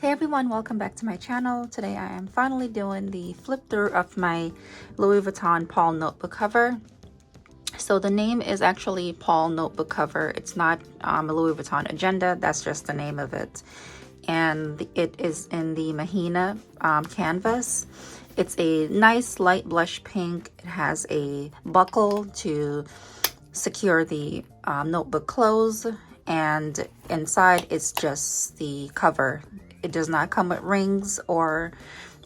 Hey everyone, welcome back to my channel. Today I am finally doing the flip through of my Louis Vuitton Paul notebook cover. So the name is actually Paul notebook cover. It's not a Louis Vuitton agenda, that's just the name of it. And it is in the Mahina canvas. It's a nice light blush pink. It has a buckle to secure the notebook close, and inside it's just the cover. It does not come with rings or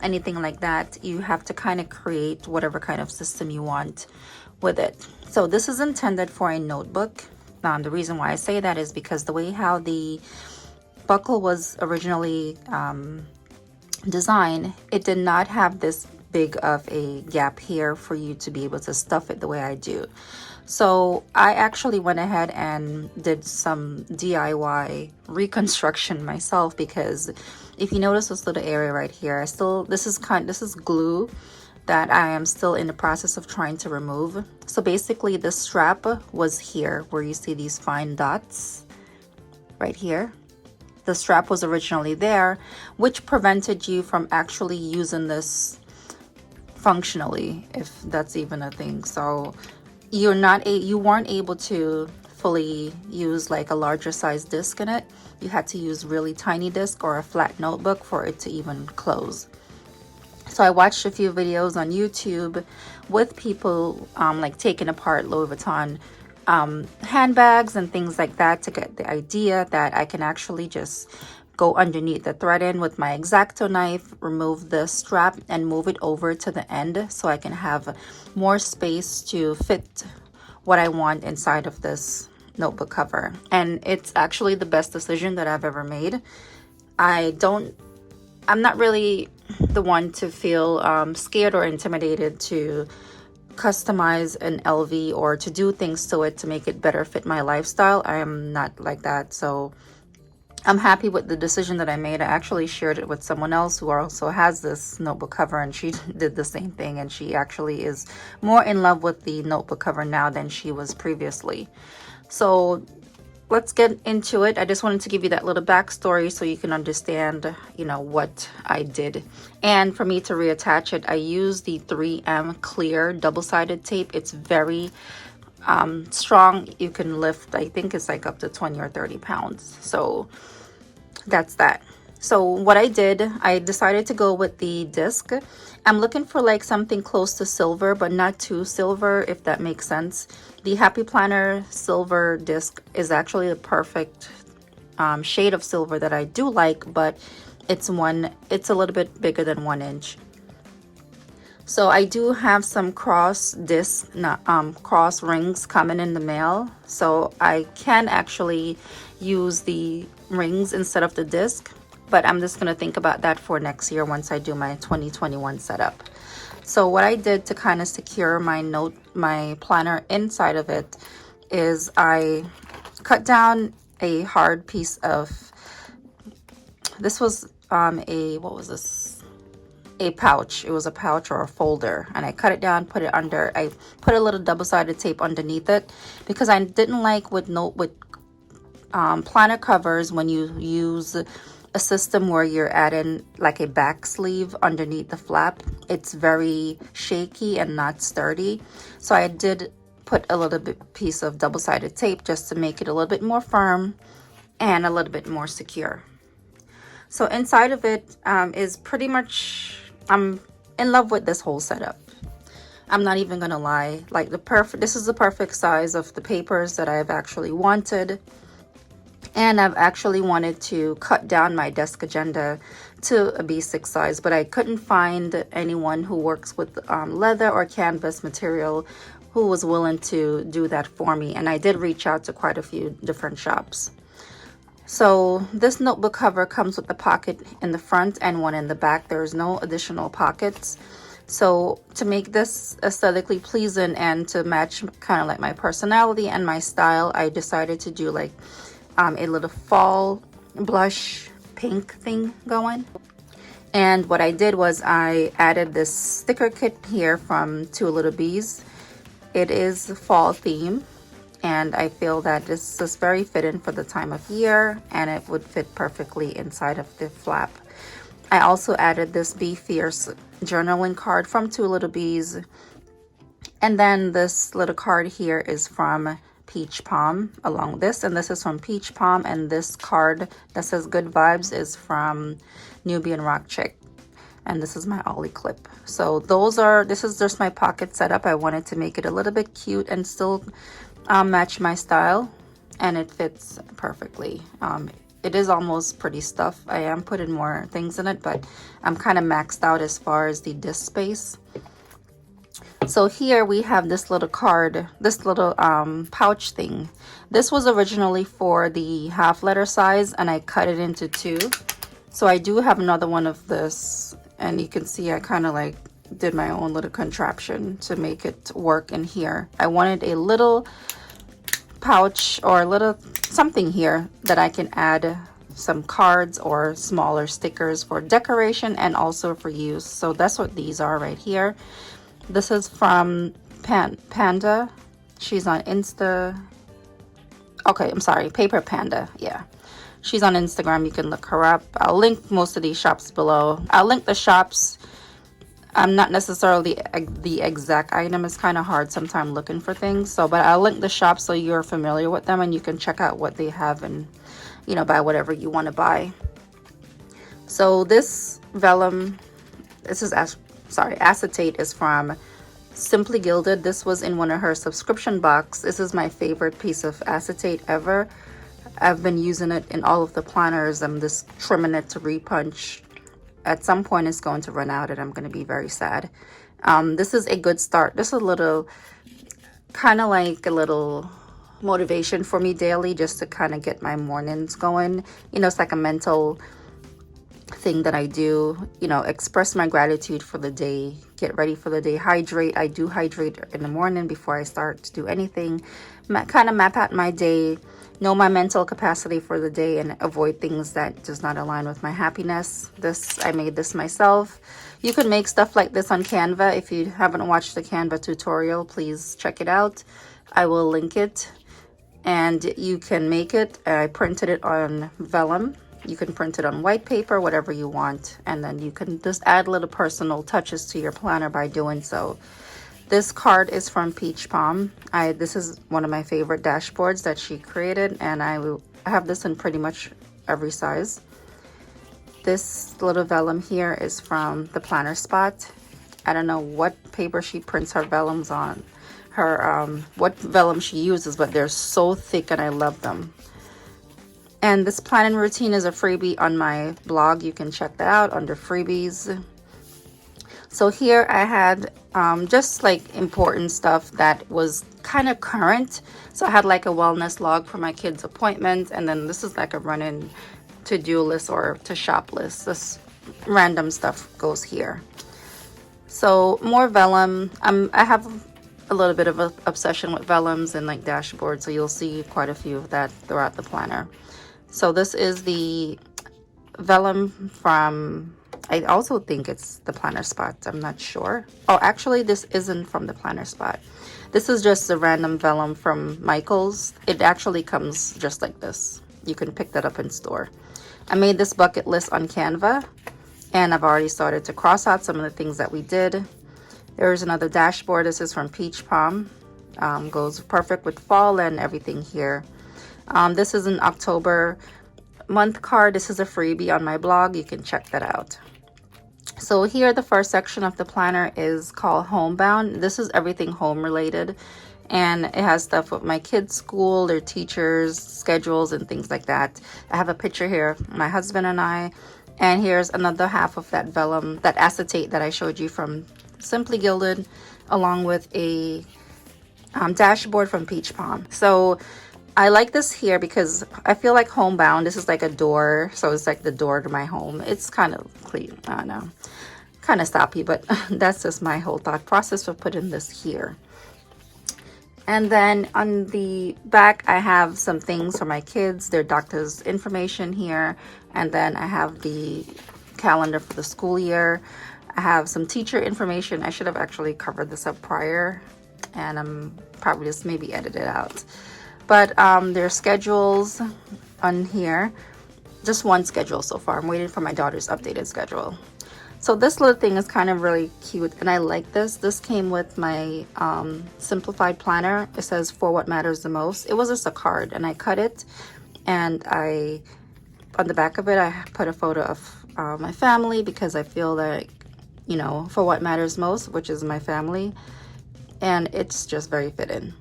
anything like that. You have to kind of create whatever kind of system you want with it. So this is intended for a notebook. The reason why I say that is because the way how the buckle was originally designed, it did not have this big of a gap here for you to be able to stuff it the way I do. So I actually went ahead and did some DIY reconstruction myself, because if you notice this little area right here, this is glue that I am still in the process of trying to remove. So basically the strap was here where you see these fine dots right here. The strap was originally there, which prevented you from actually using this functionally, if that's even a thing. So you weren't able to fully use like a larger size disc in it. You had to use really tiny disc or a flat notebook for it to even close. So I watched a few videos on YouTube with people like taking apart Louis Vuitton handbags and things like that, to get the idea that I can actually just go underneath the thread with my X-Acto knife, remove the strap and move it over to the end so I can have more space to fit what I want inside of this notebook cover. And it's actually the best decision that I've ever made. I'm not really the one to feel scared or intimidated to customize an LV or to do things to it to make it better fit my lifestyle. I am not like that. So I'm happy with the decision that I made. I actually shared it with someone else who also has this notebook cover, and she did the same thing, and she actually is more in love with the notebook cover now than she was previously. So let's get into it. I just wanted to give you that little backstory so you can understand, you know, what I did. And for me to reattach it, I used the 3M clear double-sided tape. It's very strong. You can lift, I think it's like up to 20 or 30 pounds. So that's that. So what I did, I decided to go with the disc. I'm looking for like something close to silver, but not too silver, if that makes sense. The Happy Planner silver disc is actually a perfect shade of silver that I do like, but it's a little bit bigger than 1 inch. So I do have some cross rings coming in the mail, so I can actually use the rings instead of the disc, but I'm just going to think about that for next year once I do my 2021 setup. So what I did to kind of secure my planner inside of it is I cut down a hard piece of, this was a pouch. It was a pouch or a folder, and I cut it down, put it under. I put a little double-sided tape underneath it because I didn't like with planner covers when you use a system where you're adding like a back sleeve underneath the flap. It's very shaky and not sturdy. So I did put a little piece of double-sided tape just to make it a little bit more firm and a little bit more secure. So inside of it is pretty much, I'm in love with this whole setup. I'm not even gonna lie, like this is the perfect size of the papers that I've actually wanted. And I've actually wanted to cut down my desk agenda to a B6 size, but I couldn't find anyone who works with leather or canvas material who was willing to do that for me. And I did reach out to quite a few different shops. So this notebook cover comes with the pocket in the front and one in the back. There's no additional pockets. So to make this aesthetically pleasing and to match kind of like my personality and my style, I decided to do like a little fall blush pink thing going. And what I did was I added this sticker kit here from Two Little Bees. It is fall theme. and I feel that this is very fitting for the time of year, and it would fit perfectly inside of the flap. I also added this Be Fierce journaling card from Two Little Bees, and then this little card here is from Peach Palm along this, and this is from Peach Palm, and this card that says Good Vibes is from Nubian Rock Chick, and this is my Ollie clip. So this is just my pocket setup. I wanted to make it a little bit cute and still match my style, and it fits perfectly. It is almost pretty stuff. I am putting more things in it, but I'm kind of maxed out as far as the disk space. So here we have this little card, this little pouch thing. This was originally for the half letter size, and I cut it into two. So I do have another one of this, and you can see I kind of like did my own little contraption to make it work in here. I wanted a little pouch or a little something here that I can add some cards or smaller stickers for decoration and also for use. So that's what these are right here. This is from Panda. She's on Insta. Okay, I'm sorry, Paper Panda. Yeah, she's on Instagram. You can look her up. I'll link most of these shops below. I'll link the shops. I'm not necessarily the exact item. It's kind of hard sometimes looking for things. So, but I'll link the shop so you're familiar with them and you can check out what they have and, you know, buy whatever you want to buy. So this vellum, acetate is from Simply Gilded. This was in one of her subscription box. This is my favorite piece of acetate ever. I've been using it in all of the planners. I'm just trimming it to repunch. At some point it's going to run out and I'm going to be very sad. This is a good start. This is a little kind of like a little motivation for me daily, just to kind of get my mornings going. You know, it's like a mental thing that I do, you know, express my gratitude for the day, get ready for the day, hydrate. I do hydrate in the morning before I start to do anything, kind of map out my day, know my mental capacity for the day, and avoid things that does not align with my happiness. I made this myself. You can make stuff like this on Canva. If you haven't watched the Canva tutorial, please check it out. I will link it, and you can make it. I printed it on vellum. You can print it on white paper, whatever you want, and then you can just add little personal touches to your planner by doing so. This card is from Peach Palm. This is one of my favorite dashboards that she created, and I have this in pretty much every size. This little vellum here is from the Planner Spot. I don't know what paper she prints her vellums on, what vellum she uses, but they're so thick and I love them. And this planning routine is a freebie on my blog. You can check that out under Freebies. So here I had just like important stuff that was kind of current. So I had like a wellness log for my kids' appointment, and then this is like a run-in to-do list or to shop list. This random stuff goes here. So more vellum. I have a little bit of an obsession with vellums and like dashboards, so you'll see quite a few of that throughout the planner. So this is the vellum from, I also think it's the Planner Spot. I'm not sure. Oh, actually, this isn't from the Planner Spot. This is just a random vellum from Michael's. It actually comes just like this. You can pick that up in store. I made this bucket list on Canva, and I've already started to cross out some of the things that we did. There's another dashboard. This is from Peach Palm. Goes perfect with fall and everything here. This is an October month card. This is a freebie on my blog. You can check that out. So here, the first section of the planner is called Homebound. This is everything home related, and it has stuff with my kids' school, their teachers, schedules, and things like that. I have a picture here of my husband and I, and here's another half of that vellum, that acetate that I showed you from Simply Gilded, along with a dashboard from Peach Palm. So I like this here because I feel like homebound. This is like a door, so it's like the door to my home. It's kind of clean, I don't know, kind of stoppy, but that's just my whole thought process for putting this here. And then on the back, I have some things for my kids, their doctor's information here, and then I have the calendar for the school year. I have some teacher information. I should have actually covered this up prior. and I'm probably just maybe edit it out. But there's schedules on here. Just one schedule so far. I'm waiting for my daughter's updated schedule. So this little thing is kind of really cute, and I like this. This came with my simplified planner. It says for what matters the most. It was just a card, and I cut it, and on the back of it, I put a photo of my family, because I feel like, you know, for what matters most, which is my family, and it's just very fitting.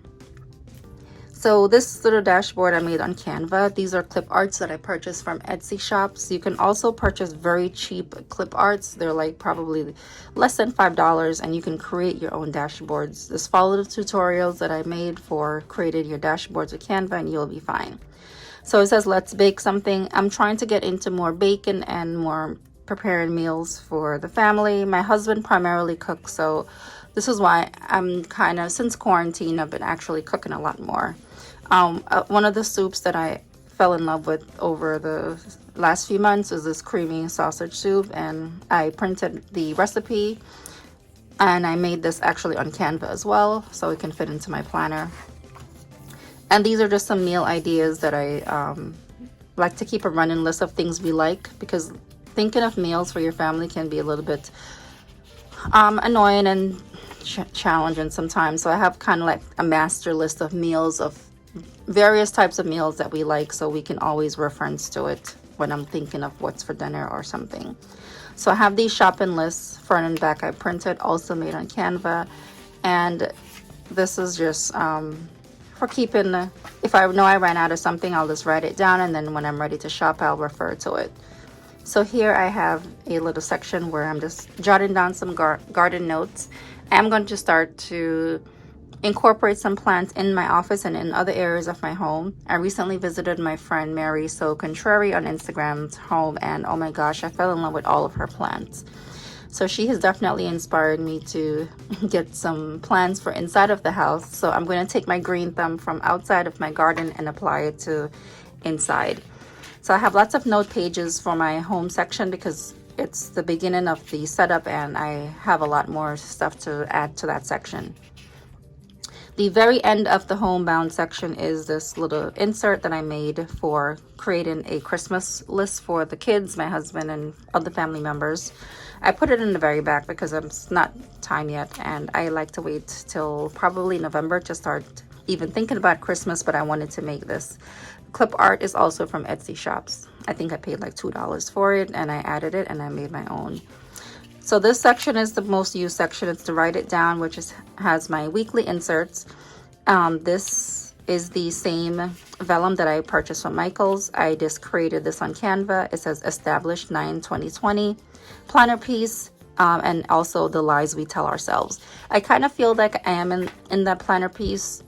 So this little dashboard I made on Canva. These are clip arts that I purchased from Etsy shops. You can also purchase very cheap clip arts. They're like probably less than $5, and you can create your own dashboards. Just follow the tutorials that I made for creating your dashboards with Canva, and you'll be fine. So it says, let's bake something. I'm trying to get into more baking and more preparing meals for the family. My husband primarily cooks, so this is why I'm kind of, since quarantine, I've been actually cooking a lot more. One of the soups that I fell in love with over the last few months is this creamy sausage soup, and I printed the recipe, and I made this actually on Canva as well, so it can fit into my planner. And these are just some meal ideas that I like to keep a running list of things we like, because thinking of meals for your family can be a little bit annoying and challenging sometimes. So I have kind of like a master list of meals, of various types of meals that we like, so we can always reference to it when I'm thinking of what's for dinner or something. So I have these shopping lists, front and back, I printed, also made on Canva. And this is just for keeping, if I know I ran out of something, I'll just write it down, and then when I'm ready to shop, I'll refer to it. So here I have a little section where I'm just jotting down some garden notes. I'm going to start to incorporate some plants in my office and in other areas of my home. I recently visited my friend Mary So Contrary on Instagram's home, and oh my gosh, I fell in love with all of her plants. So she has definitely inspired me to get some plants for inside of the house. So I'm going to take my green thumb from outside of my garden and apply it to inside. So I have lots of note pages for my home section, because it's the beginning of the setup and I have a lot more stuff to add to that section. The very end of the homebound section is this little insert that I made for creating a Christmas list for the kids, my husband, and other family members. I put it in the very back because it's not time yet, and I like to wait till probably November to start even thinking about Christmas, but I wanted to make this. Clip art is also from Etsy shops. I think I paid like $2 for it, and I added it and I made my own. So this section is the most used section. It's to write it down, which has my weekly inserts. This is the same vellum that I purchased from Michael's. I just created this on Canva. It says established 9/2020 planner piece, and also the lies we tell ourselves. I kind of feel like I am in that planner piece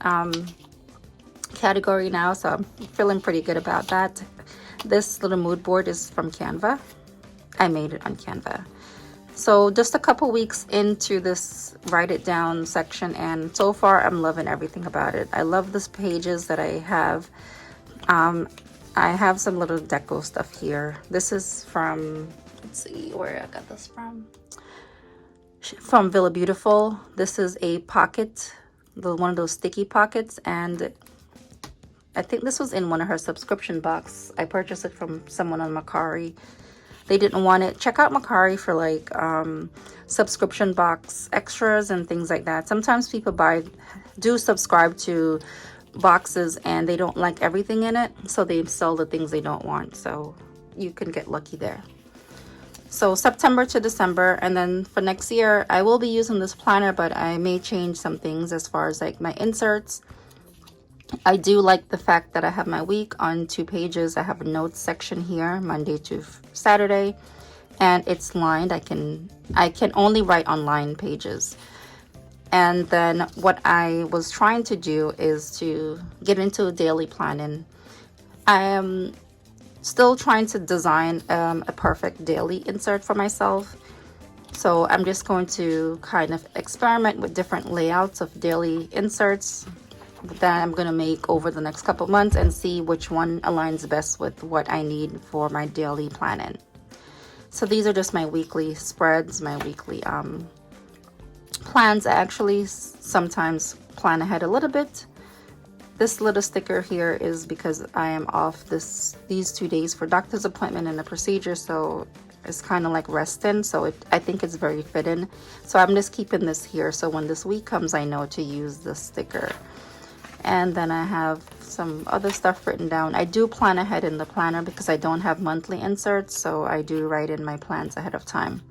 category now, so I'm feeling pretty good about that. This little mood board is from Canva. I made it on Canva. So just a couple weeks into this write it down section, and so far I'm loving everything about it. I love the pages that I have. I have some little deco stuff here. This is from, let's see where I got this from Villa Beautiful. This is a pocket, one of those sticky pockets, and I think this was in one of her subscription box. I purchased it from someone on Mercari. They didn't want it. Check out Mercari for like subscription box extras and things like that. Sometimes people do subscribe to boxes and they don't like everything in it, so they sell the things they don't want. So you can get lucky there. So September to December, and then for next year I will be using this planner, but I may change some things as far as like my inserts. I do like the fact that I have my week on 2 pages. I have a notes section here, Monday to Saturday, and it's lined. I can only write on lined pages. And then what I was trying to do is to get into daily planning. I am still trying to design a perfect daily insert for myself. So I'm just going to kind of experiment with different layouts of daily inserts that I'm going to make over the next couple months and see which one aligns best with what I need for my daily planning. So these are just my weekly spreads, my weekly Plans, I actually sometimes plan ahead a little bit. This little sticker here is because I am off these 2 days for doctor's appointment and a procedure, so it's kind of like resting. So I think it's very fitting. So I'm just keeping this here, so when this week comes, I know to use the sticker. And then I have some other stuff written down. I do plan ahead in the planner because I don't have monthly inserts, so I do write in my plans ahead of time.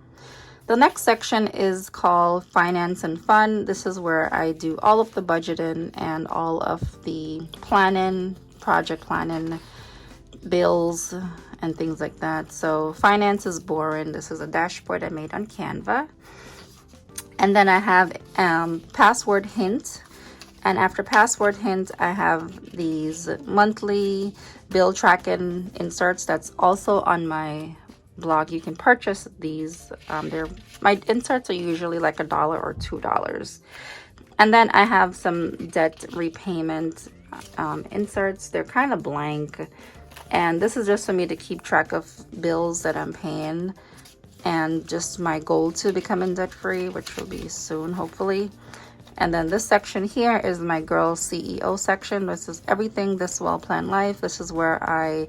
The next section is called Finance and Fun. This is where I do all of the budgeting and all of the planning, project planning, bills, and things like that. So finance is boring. This is a dashboard I made on Canva. And then I have password hint. And after password hint, I have these monthly bill tracking inserts that's also on my blog. You can purchase these. My inserts are usually like $1 or $2. And then I have some debt repayment inserts. They're kind of blank, and this is just for me to keep track of bills that I'm paying and just my goal to becoming debt free, which will be soon, hopefully. And then this section here is my Girl CEO section. This is everything This Well-Planned Life. This is where I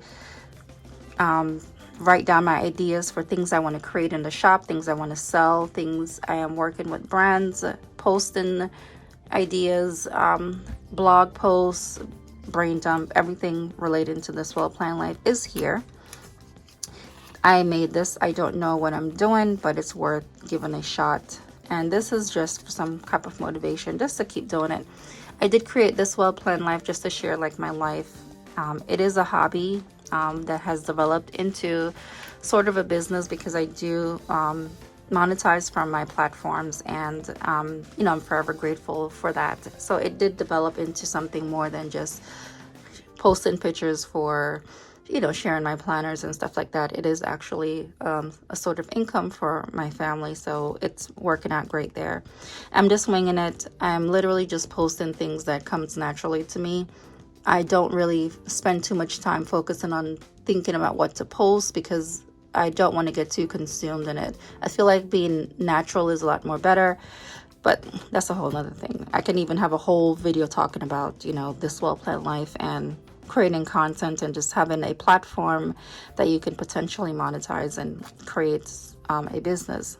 write down my ideas for things I want to create in the shop, things I want to sell, things I am working with brands, posting ideas, blog posts, brain dump, everything related to This Well-Planned Life is here. I made this. I don't know what I'm doing, but it's worth giving a shot. And this is just some type of motivation just to keep doing it. I did create This Well-Planned Life just to share like my life. It is a hobby that has developed into sort of a business because I do monetize from my platforms, and I'm forever grateful for that. So it did develop into something more than just posting pictures for sharing my planners and stuff like that. It is actually a sort of income for my family, so it's working out great there. I'm just winging it. I'm literally just posting things that comes naturally to me. I don't really spend too much time focusing on thinking about what to post because I don't want to get too consumed in it. I feel like being natural is a lot more better, but that's a whole nother thing. I can even have a whole video talking about, This Well-Planned Life and creating content and just having a platform that you can potentially monetize and create a business.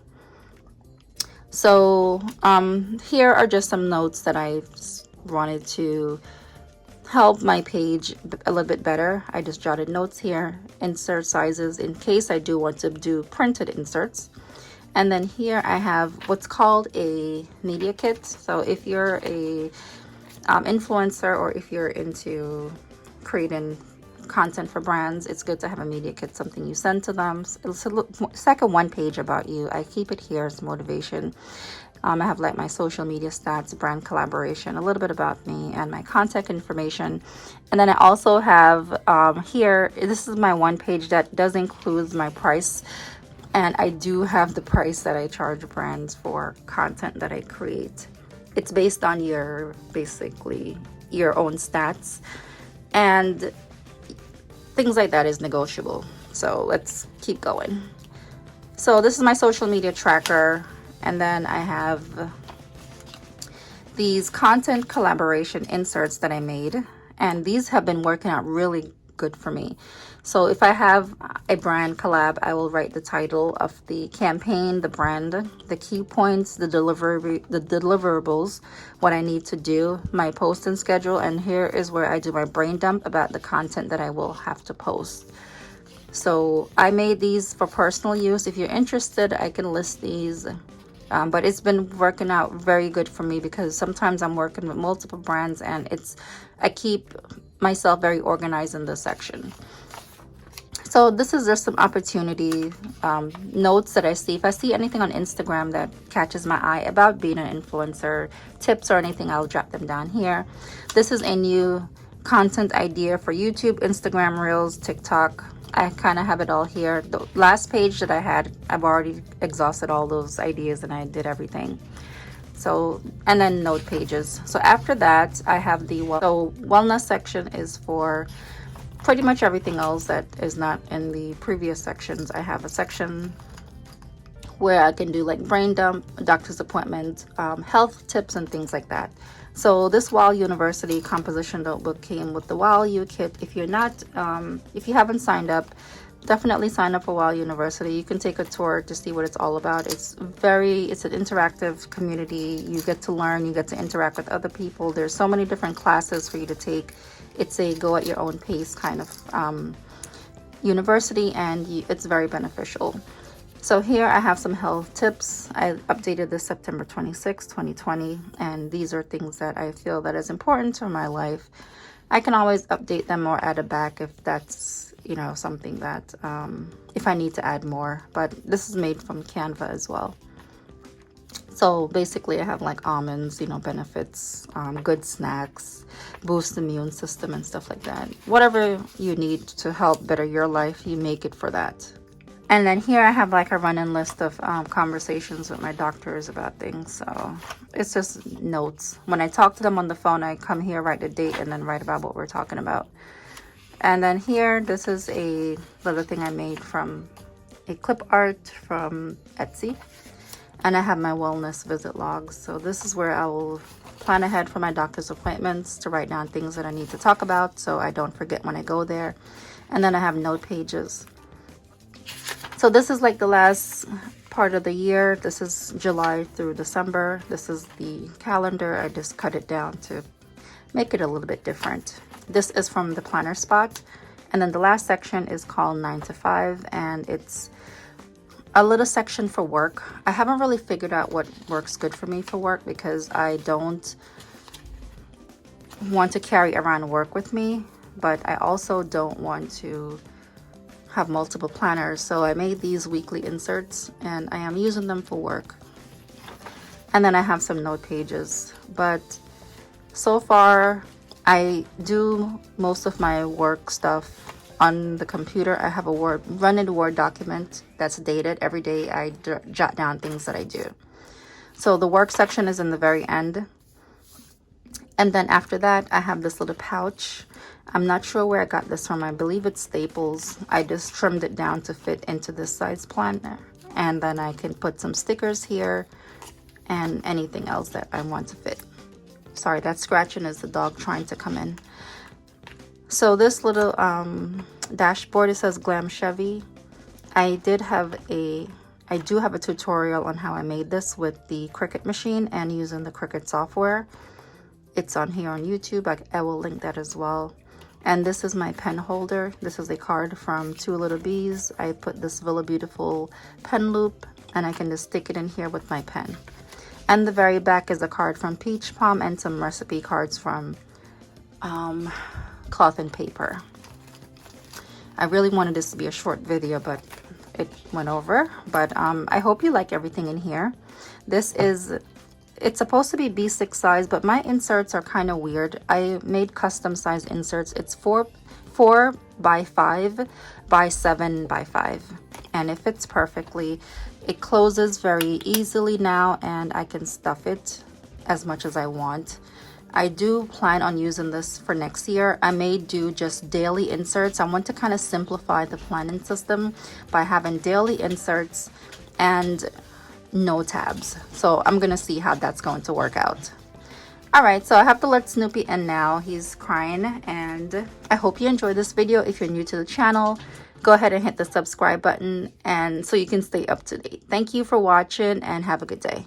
So here are just some notes that I wanted to help my page a little bit better. I just jotted notes here, insert sizes in case I do want to do printed inserts. And then here I have what's called a media kit. So if you're a influencer, or if you're into creating content for brands, it's good to have a media kit, something you send to them. It's like a one page about you. I keep it here as motivation. I have like my social media stats, brand collaboration, a little bit about me, and my contact information. And then I also have here, this is my one page that does include my price. And I do have the price that I charge brands for content that I create. It's based on basically your own stats, and things like that is negotiable. So let's keep going. So this is my social media tracker. And then I have these content collaboration inserts that I made, and these have been working out really good for me. So if I have a brand collab, I will write the title of the campaign, the brand, the key points, the deliverables, what I need to do, my posting schedule, and here is where I do my brain dump about the content that I will have to post. So I made these for personal use. If you're interested, I can list these. But it's been working out very good for me because sometimes I'm working with multiple brands, and I keep myself very organized in this section. So this is just some opportunity notes that I see. If I see anything on Instagram that catches my eye about being an influencer, tips or anything, I'll drop them down here. This is a new content idea for YouTube, Instagram Reels, TikTok. I kind of have it all here. The last page that I had, I've already exhausted all those ideas and I did everything. So, and then note pages. So after that, I have the wellness section is for pretty much everything else that is not in the previous sections. I have a section where I can do like brain dump, doctor's appointments, health tips, and things like that. So this Wow University composition notebook came with the Wow U kit. If you're not, if you haven't signed up, definitely sign up for Wow University. You can take a tour to see what it's all about. It's an interactive community. You get to learn, you get to interact with other people. There's so many different classes for you to take. It's a go at your own pace kind of university, and it's very beneficial. So here I have some health tips. I updated this September 26, 2020, and these are things that I feel that is important to my life. I can always update them or add it back if that's, you know, something that, if I need to add more. But this is made from Canva as well. So basically I have like almonds, you know, benefits, good snacks, boost the immune system and stuff like that. Whatever you need to help better your life, you make it for that. And then here I have like a running list of conversations with my doctors about things. So it's just notes. When I talk to them on the phone, I come here, write the date, and then write about what we're talking about. And then here, this is a little thing I made from a clip art from Etsy. And I have my wellness visit logs. So this is where I will plan ahead for my doctor's appointments to write down things that I need to talk about so I don't forget when I go there. And then I have note pages. So this is like the last part of the year. This is July through December. This is the calendar. I just cut it down to make it a little bit different. This is from the planner spot. And then the last section is called 9 to 5, and it's a little section for work. I haven't really figured out what works good for me for work because I don't want to carry around work with me, but I also don't want to have multiple planners. So I made these weekly inserts and I am using them for work. And then I have some note pages, but so far I do most of my work stuff on the computer. I have a running Word document that's dated. Every day I jot down things that I do. So the work section is in the very end. And then after that, I have this little pouch. I'm not sure where I got this from. I believe it's Staples. I just trimmed it down to fit into this size planner. And then I can put some stickers here and anything else that I want to fit. Sorry, that scratching is the dog trying to come in. So this little dashboard, it says Glam Chevy. I do have a tutorial on how I made this with the Cricut machine and using the Cricut software. It's on here on YouTube. I will link that as well. And this is my pen holder. This is a card from Two Little Bees. I put this Villa Beautiful pen loop and I can just stick it in here with my pen. And the very back is a card from Peach Palm and some recipe cards from Cloth and Paper. I really wanted this to be a short video, but it went over. But I hope you like everything in here. It's supposed to be B6 size, but my inserts are kind of weird. I made custom size inserts. It's 4 by 5 by 7 by 5, and it fits perfectly. It closes very easily now, and I can stuff it as much as I want. I do plan on using this for next year. I may do just daily inserts. I want to kind of simplify the planning system by having daily inserts and no tabs. So I'm gonna see how that's going to work out. All right, so I have to let Snoopy in now. He's crying, and I hope you enjoyed this video. If you're new to the channel, go ahead and hit the subscribe button and so you can stay up to date. Thank you for watching and have a good day.